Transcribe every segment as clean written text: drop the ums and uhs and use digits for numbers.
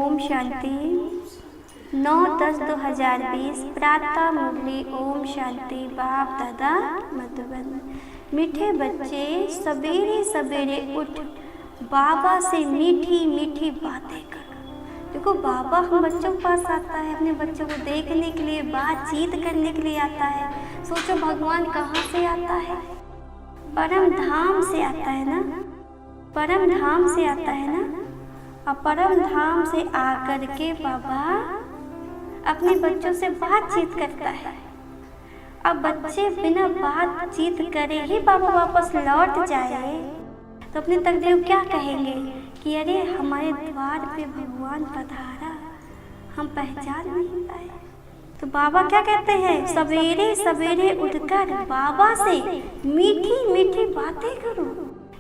ओम शांति। 9/10/2020 प्रातः मुरली। ओम शांति। बाप दादा मधुबन। मीठे बच्चे सवेरे सवेरे उठ बाबा से मीठी मीठी बातें करो। देखो बाबा हम बच्चों के पास आता है, अपने बच्चों को देखने के लिए, बातचीत करने के लिए आता है। सोचो भगवान कहाँ से आता है? परम धाम से आता है ना, परम धाम से आता है ना। और परम धाम से आकर के बाबा अपने बच्चों से बातचीत करता है। अब बच्चे बिना बातचीत करे ही बाबा वापस लौट जाए तो अपने तकदीर क्या कहेंगे कि अरे हमारे द्वार पे भगवान पधारा, हम पहचान नहीं पाए। तो बाबा क्या कहते हैं? सवेरे सवेरे उठकर बाबा से मीठी मीठी बातें करो।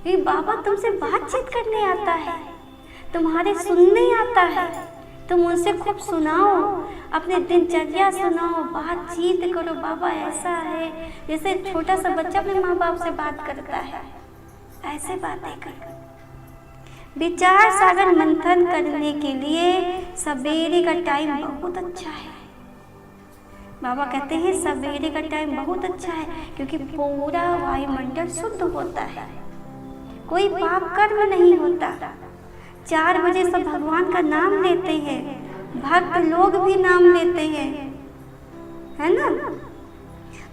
ये बाबा तुमसे बातचीत करने आता है, तुम्हारे सुनने आता है। तुम उनसे खूब सुनाओ, अपने दिनचर्या सुनाओ, बातचीत करो। बाबा ऐसा है जैसे छोटा सा बच्चा अपने माँ बाप से बात करता है, ऐसे बातें करो। विचार सागर मंथन करने के लिए सवेरे का टाइम बहुत अच्छा है। बाबा कहते हैं सवेरे का टाइम बहुत अच्छा है क्योंकि पूरा वायुमंडल शुद्ध होता है, कोई पाप कर्म नहीं होता। 4 बजे सब भगवान का नाम लेते हैं, भक्त लोग भी नाम लेते हैं, है ना।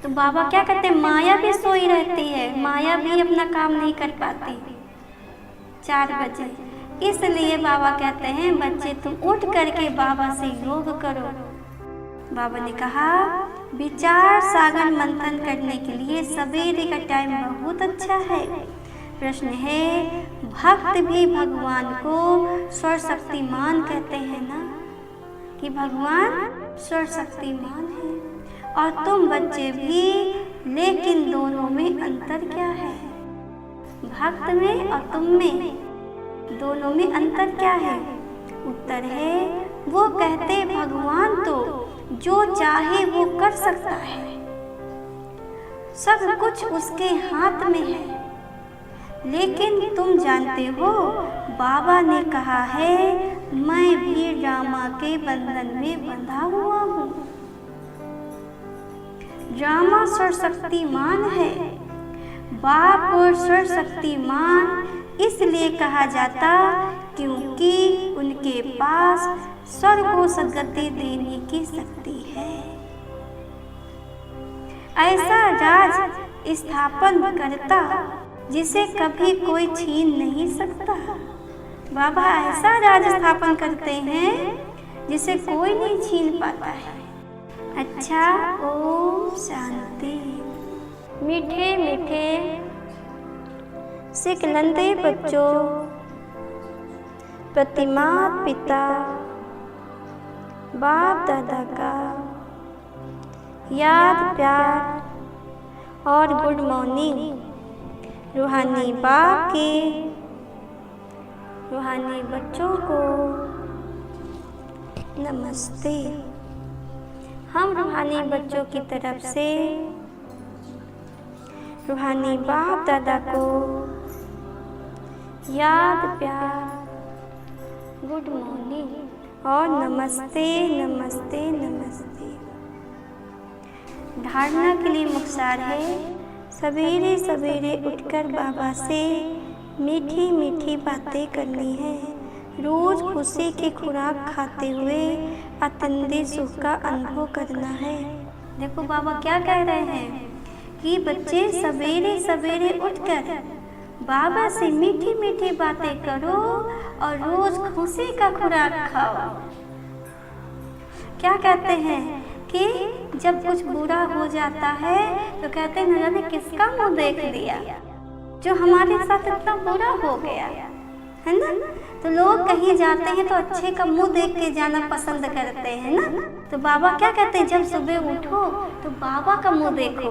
तो बाबा क्या कहते हैं? माया भी सोई रहती है, माया भी अपना काम नहीं कर पाती 4 बजे। इसलिए बाबा कहते हैं बच्चे तुम उठ करके बाबा से योग करो। बाबा ने कहा विचार सागर मंथन करने के लिए सवेरे का टाइम बहुत अच्छा है। प्रश्न है, भक्त भी भगवान को सर्वशक्तिमान कहते हैं ना, कि भगवान सर्वशक्तिमान है और तुम बच्चे भी, लेकिन दोनों में अंतर क्या है? भक्त में और तुम में, दोनों में अंतर क्या है? उत्तर है वो कहते भगवान तो जो चाहे वो कर सकता है, सब कुछ उसके हाथ में है। लेकिन तुम जानते हो बाबा ने कहा है मैं भी रामा के बंधन में बंधा हुआ हूँ। रामा सर्वशक्तिमान है। बाप और सर्वशक्तिमान इसलिए कहा जाता क्योंकि उनके पास स्वर्ग को सद्गति देने की शक्ति है। ऐसा राज स्थापन करता जिसे कभी कोई छीन नहीं सकता। बाबा ऐसा राज स्थापन करते हैं जिसे कोई नहीं छीन पाता है। अच्छा, ओम शांति। मीठे मीठे सिकलंदे बच्चों, प्रतिमा पिता बाप दादा का याद प्यार और गुड मॉर्निंग। रूहानी बाप के रूहानी बच्चों को नमस्ते। हम रूहानी बच्चों की तरफ से रूहानी बाप दादा को याद प्यार, गुड मॉर्निंग और नमस्ते नमस्ते नमस्ते। धारणा के लिए मुख्तार है सवेरे सवेरे उठकर बाबा से मीठी मीठी बातें करनी है। रोज खुशी की खुराक खाते हुए अतिंद्रिय सुख का अनुभव करना है। देखो बाबा क्या कह रहे हैं कि बच्चे सवेरे सवेरे उठकर बाबा से मीठी मीठी बातें करो और रोज खुशी का खुराक खाओ। क्या कहते हैं कि जब कुछ बुरा हो जाता है तो कहते हैं न जाने किसका मुंह देख लिया, जो हमारे साथ इतना बुरा हो गया, है ना। तो लोग कहीं जाते हैं तो अच्छे का मुंह देख के जाना पसंद करते हैं ना। तो बाबा क्या कहते हैं, जब सुबह उठो तो बाबा का मुंह देखो,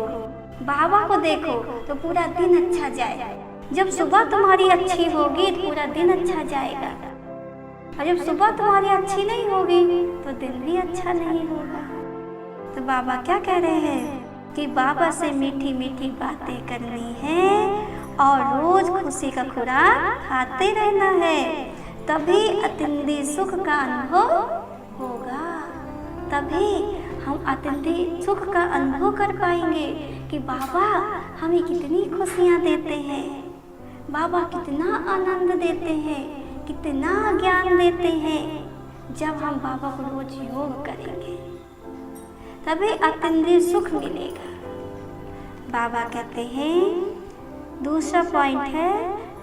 बाबा को देखो तो पूरा दिन अच्छा जाए। जब सुबह तुम्हारी अच्छी होगी तो पूरा दिन अच्छा जाएगा, और जब सुबह तुम्हारी अच्छी नहीं होगी तो दिन भी अच्छा नहीं होगा। तो बाबा क्या कह रहे हैं कि बाबा से मीठी मीठी बातें करनी है और रोज खुशी का खुराक खाते रहना है, तब तभी अतिंद्रिय सुख का अनुभव होगा। तभी हम अतिंद्रिय सुख का अनुभव कर पाएंगे कि बाबा हमें कितनी खुशियाँ देते हैं, बाबा कितना आनंद देते हैं, कितना ज्ञान देते हैं। जब हम बाबा को रोज योग करेंगे तभी अतिंद्रिय सुख मिलेगा। बाबा कहते हैं दूसरा पॉइंट है,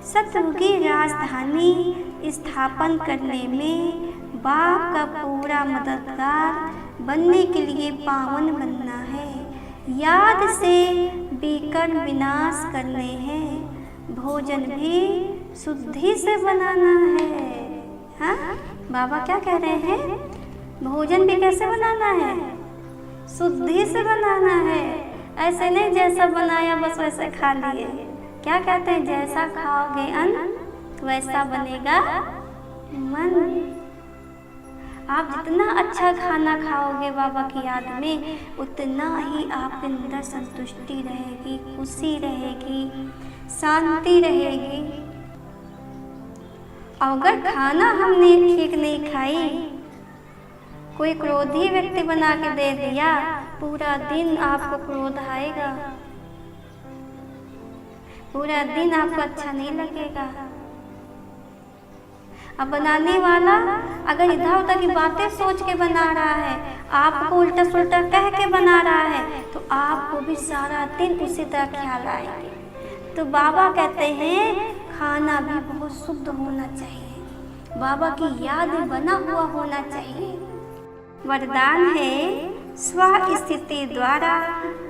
सत्युग की राजधानी स्थापन करने में बाप का पूरा मददगार बनने के लिए पावन बनना है, याद से विकर्म विनाश करने हैं, भोजन भी शुद्धि से बनाना है। हाँ, बाबा क्या कह रहे हैं? भोजन भी कैसे बनाना है? शुद्धि से बनाना है। ऐसे नहीं जैसा बनाया बस वैसे खा लिए। क्या कहते हैं? जैसा खाओगे अन्न वैसा बनेगा मन। आप जितना अच्छा खाना खाओगे बाबा की याद में, उतना ही आपके अंदर संतुष्टि रहेगी, खुशी रहेगी, शांति रहेगी। अगर खाना हमने ठीक नहीं खाई, कोई क्रोधी व्यक्ति बना के दे दिया, पूरा दिन आपको क्रोध आएगा, पूरा दिन आपको अच्छा नहीं लगेगा। अब बनाने वाला अगर इधर उधर की बातें सोच के बना रहा है, आपको उल्टा सुल्टा कह के बना रहा है, तो आपको भी सारा दिन उसी तरह ख्याल आएंगे। तो बाबा कहते हैं खाना भी बहुत शुद्ध होना चाहिए, बाबा की याद में बना हुआ होना चाहिए। वरदान है, स्वस्थिति द्वारा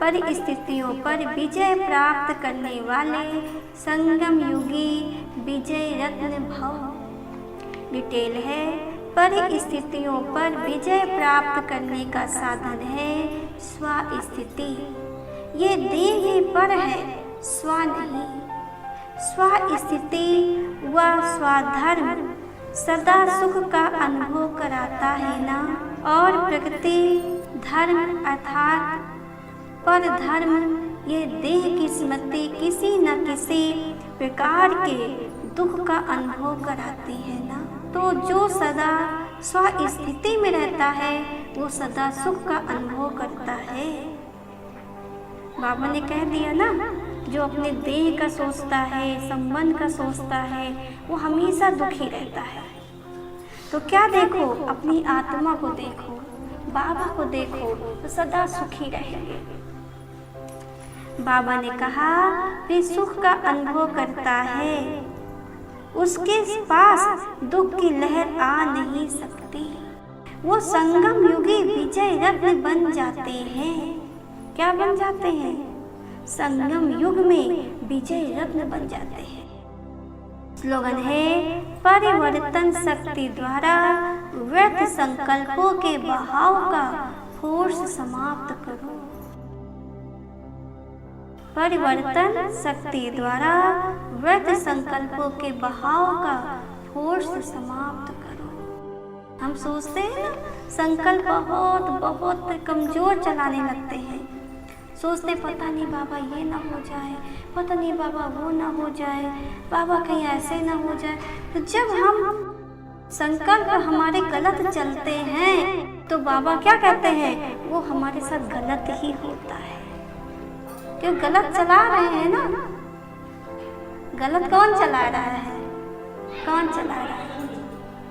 परिस्थितियों पर विजय प्राप्त करने वाले संगम युगी विजय रत्न भव। डिटेल है, परिस्थितियों पर विजय प्राप्त करने का साधन है स्वस्थिति। ये देह ही पर है, स्व नहीं। स्वस्थिति व स्वधर्म सदा सुख का अनुभव कराता है ना। और प्रकृति धर्म अर्थात पर धर्म, ये देह की स्मृति किसी न किसी प्रकार के दुख का अनुभव कराती है ना। तो जो सदा स्वस्थिति में रहता है वो सदा सुख का अनुभव करता है। बाबा ने कह दिया ना, जो अपने देह का सोचता है, संबंध का सोचता है, वो हमेशा दुखी रहता है। तो क्या देखो, अपनी आत्मा को देखो, बाबा को देखो, तो सदा सुखी रहेंगे। बाबा ने कहा कि सुख का अनुभव करता है, उसके पास दुख की लहर आ नहीं सकती। वो संगम युगी विजय रत्न बन जाते हैं। क्या बन जाते हैं? संगम युग में विजय रत्न बन जाते हैं। स्लोगन है, परिवर्तन शक्ति द्वारा व्यर्थ संकल्पों के बहाव का फोर्स समाप्त करो। परिवर्तन शक्ति द्वारा व्यर्थ संकल्पों के बहाव का फोर्स समाप्त करो। हम सोचते हैं ना, संकल्प बहुत बहुत कमजोर चलाने लगते हैं। सोचते पता नहीं बाबा ये ना हो जाए, पता नहीं बाबा वो ना हो जाए, बाबा कहीं ऐसे ना हो जाए। तो जब हम संकल्प हमारे गलत चलते हैं तो बाबा क्या कहते हैं? वो हमारे साथ गलत ही होता है, क्यों? गलत चला रहे हैं ना। गलत कौन चला रहा है? कौन चला रहा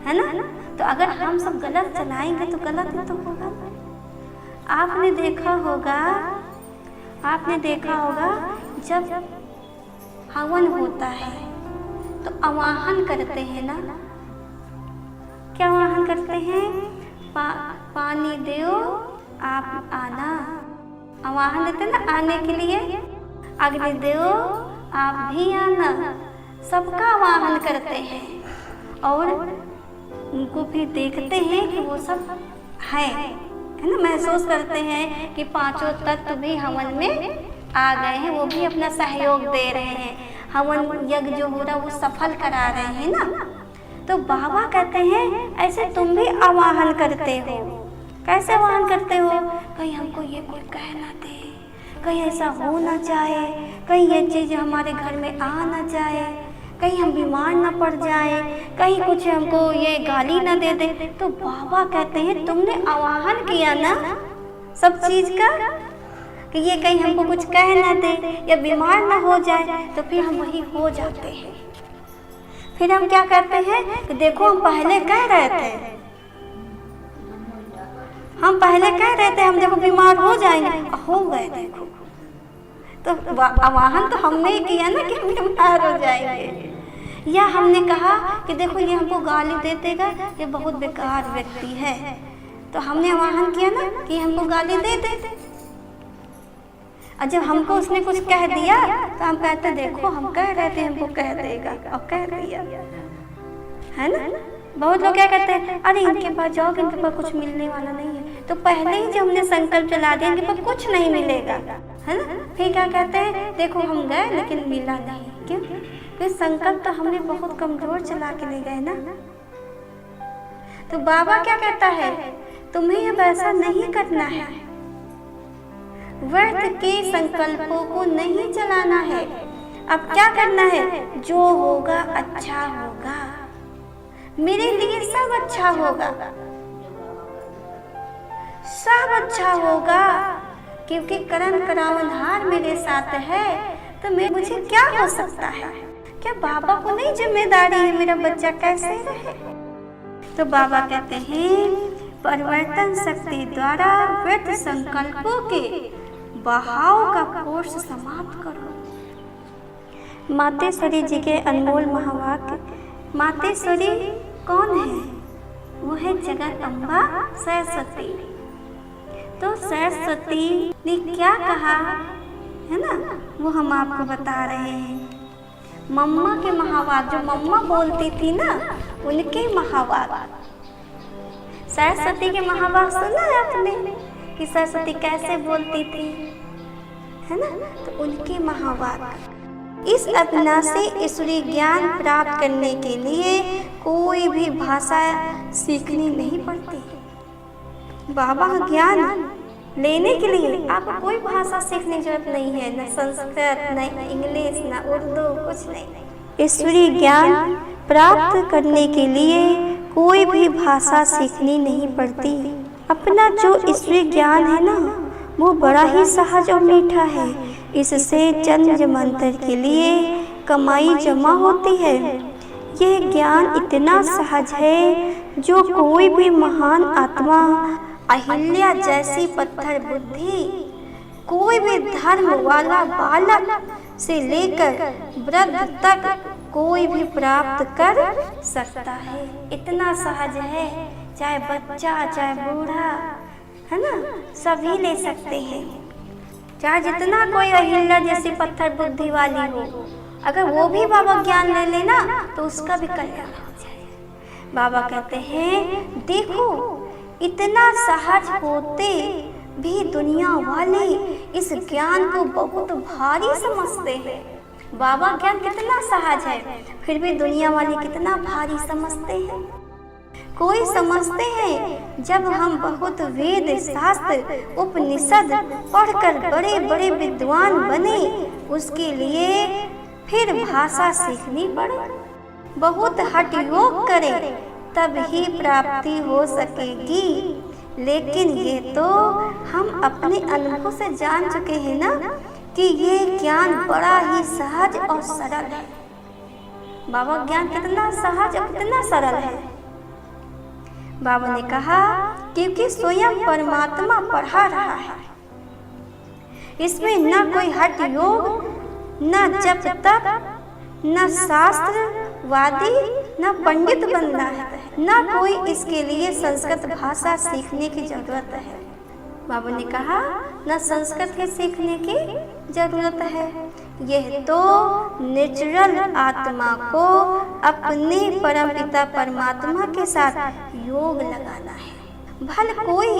है ना? तो अगर हम सब गलत चलाएंगे तो गलत ही तो होगा। आपने देखा होगा जब हवन होता है तो आवाहन करते हैं ना। क्या आवाहन करते हैं? पानी दो आप आना। आवाहन देते ना आने के लिए। अग्नि दो आप भी आना। सबका आवाहन करते हैं और उनको फिर देखते हैं कि वो सब है ना। महसूस करते हैं कि पांचों तत्व भी हवन में आ गए हैं, वो भी अपना सहयोग दे रहे हैं। हवन यज्ञ जो हो रहा वो सफल करा रहे हैं ना। तो बाबा कहते हैं ऐसे तुम भी आवाहन करते हो। कैसे आवाहन करते हो? कहीं हमको ये कोई कह ना दे, कहीं ऐसा हो ना जाए, कहीं ये चीज़ हमारे घर में आ ना जाए, कहीं हम बीमार ना पड़ जाए, कहीं कुछ हमको ये गाली ना दे दे। तो बाबा कहते हैं तुमने आवाहन किया ना सब चीज का, कि ये कहीं हमको कुछ कह ना दे या बीमार ना हो जाए, तो फिर हम वही हो जाते हैं। फिर हम क्या करते हैं कि देखो हम पहले कह रहे थे, हम देखो बीमार हो जाएंगे, हो गए देखो। तो आवाहन तो हमने ही किया ना कि हम बीमार हो जाएंगे। या हमने कहा कि देखो ये हमको गाली दे देगा, ये बहुत बेकार व्यक्ति है, तो हमने आवाहन किया ना कि हमको गाली दे दे। और जब हमको उसने कुछ कह दिया तो हम कहते देखो हम कह रहे थे हमको कह देगा, और कह दिया, है ना। बहुत लोग क्या कहते हैं, अरे इनके पास जाओगे इनके पास कुछ मिलने वाला नहीं है। तो पहले ही जब हमने संकल्प चला दिया इनके पास कुछ नहीं मिलेगा, है ना। फिर क्या कहते हैं, देखो हम गए लेकिन मिला नहीं। क्यों? क्योंकि संकल्प तो हमने बहुत कमजोर चला के ले गए ना। तो बाबा क्या कहता है, तुम्हें अब ऐसा नहीं करना है, व्यर्थ के संकल्पों को नहीं चलाना है। अब क्या करना है, जो होगा अच्छा होगा, मेरे लिए सब अच्छा होगा, सब अच्छा होगा, क्योंकि करण करावनहार मेरे साथ है। तो मुझे क्या हो सकता है? क्या बाबा को नहीं जिम्मेदारी है मेरा बच्चा कैसे रहे? तो बाबा कहते हैं परिवर्तन शक्ति द्वारा व्यर्थ संकल्पों के बहाव का कोर्स समाप्त करो। मातेश्वरी जी के अनमोल महावाक्य। मातेश्वरी कौन है? वो है जगत अम्बा सरस्वती। तो सरस्वती ने क्या कहा है ना, वो हम आपको बता रहे हैं। मम्मा के महावाक्य, जो मम्मा बोलती थी ना, उनके महावाक्य। सरस्वती के महावाक्य सुना है आपने कि सरस्वती कैसे बोलती थी, है ना। तो उनके महावाक्य। इस अविनाशी ईश्वरीय ज्ञान प्राप्त करने के लिए कोई भी भाषा सीखनी नहीं पड़ती। बाबा का ज्ञान लेने के लिए आपको कोई भाषा सीखने की जरूरत नहीं है, न संस्कृत, न इंग्लिश, न उर्दू, कुछ नहीं। ईश्वरीय ज्ञान प्राप्त करने के लिए कोई भी भाषा सीखनी नहीं पड़ती। अपना जो ईश्वरीय ज्ञान है ना, वो बड़ा ही सहज और मीठा है। इससे जन्म जन्मांतर के लिए कमाई जमा होती है। यह ज्ञान इतना सहज है जो कोई भी महान आत्मा, अहिल्या जैसी पत्थर बुद्धि, कोई भी धर्म वाला बालक से लेकर वृद्ध तक कोई भी प्राप्त कर सकता है। इतना सहज है, चाहे बच्चा चाहे बूढ़ा, है ना, सभी ले सकते हैं। चाहे जितना कोई अहिल्या जैसी पत्थर बुद्धि वाली हो, अगर वो भी बाबा ज्ञान ले लेना तो उसका भी कल्याण हो जाए। बाबा कहते हैं देखो, इतना सहज होते भी दुनिया वाले इस ज्ञान को बहुत भारी समझते हैं। बाबा ज्ञान कितना सहज है, फिर भी दुनिया वाले कितना भारी समझते हैं। कोई समझते हैं जब हम बहुत वेद शास्त्र उपनिषद पढ़कर बड़े बड़े विद्वान बने, उसके लिए फिर भाषा सीखनी पड़े, बहुत हठ योग करें तब ही प्राप्ति हो सकेगी। लेकिन ये तो हम अपने अनुभव से जान चुके हैं ना कि ये ज्ञान बड़ा ही सहज और सरल है। बाबा ज्ञान कितना सहज और कितना सरल है। बाबा ने कहा क्योंकि स्वयं परमात्मा पढ़ा रहा है, इसमें न कोई हठ योग, न जप तप, न शास्त्रवादी, न पंडित बनना है, न कोई इसके लिए संस्कृत भाषा सीखने की जरूरत है। बाबा ने कहा न संस्कृत ही सीखने की जरूरत है, यह तो नेचुरल आत्मा को अपने परमपिता परमात्मा के साथ योग लगाना है। भले कोई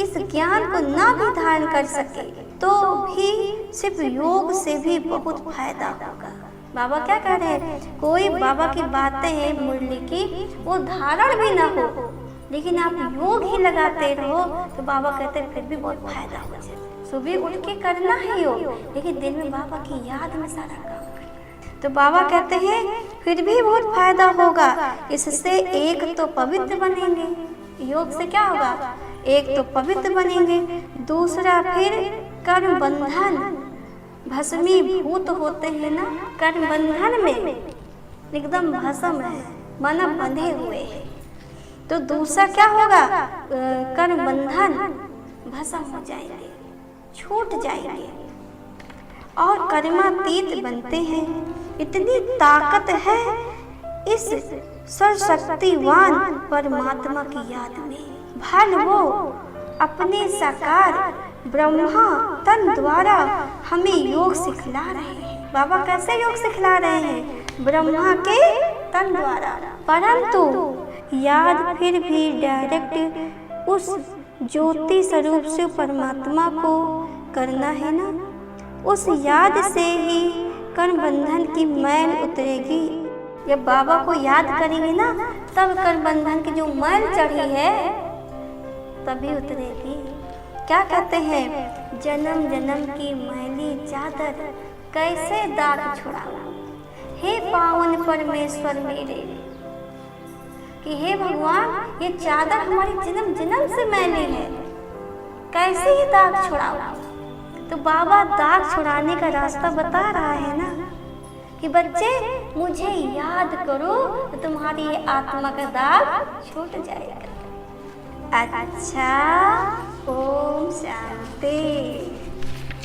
इस ज्ञान को ना भी धारण कर सके तो भी सिर्फ योग से भी बहुत फायदा होगा। बाबा क्या कह रहे हैं, कोई बाबा की बातें हैं मुरली की, वो धारण भी ना हो, लेकिन आप योग ही लगाते रहो तो बाबा कहते हैं फिर भी बहुत फायदा हो जाए। सुबह उठ के करना है योग, लेकिन दिन में बाबा की याद में सारा काम करना। तो बाबा कहते हैं फिर भी बहुत फायदा होगा, इससे एक तो पवित्र बनेंगे, योग से क्या होगा, एक तो पवित्र बनेंगे, दूसरा फिर कर्म बंधन भस्मीभूत होते हैं ना, कर्म बंधन में एकदम भस्म है, माना बंधे हुए हैं, तो दूसरा क्या होगा, कर्म बंधन भस्म हो जाएंगे, छूट जाएंगे और कर्मातीत बनते हैं। इतनी ताकत है इस सर्वशक्तिवान परमात्मा की याद में। भल वो अपने साकार ब्रह्मा तन द्वारा हमें योग सिखला रहे हैं। बाबा कैसे योग सिखला रहे हैं, ब्रह्मा के तन द्वारा, परंतु याद फिर भी डायरेक्ट उस ज्योति स्वरूप से परमात्मा को करना है ना, उस याद से ही कर्म बंधन की मैल उतरेगी। जब बाबा को याद करेंगे ना, तब कर्म बंधन की जो मैल चढ़ी है तभी उतरेगी। क्या कहते हैं, जन्म जन्म की मैली चादर कैसे दाग छुड़ाऊं, हे पावन परमेश्वर मेरे, कि हे भगवान ये चादर हमारी जन्म जन्म से मैली है, कैसे ये दाग छुड़ाऊं। तो बाबा दाग छुड़ाने का रास्ता बता रहा है ना, कि बच्चे मुझे याद करो तो तुम्हारी ये आत्मा का दाग छूट जाएगा। अच्छा, ओम शांति।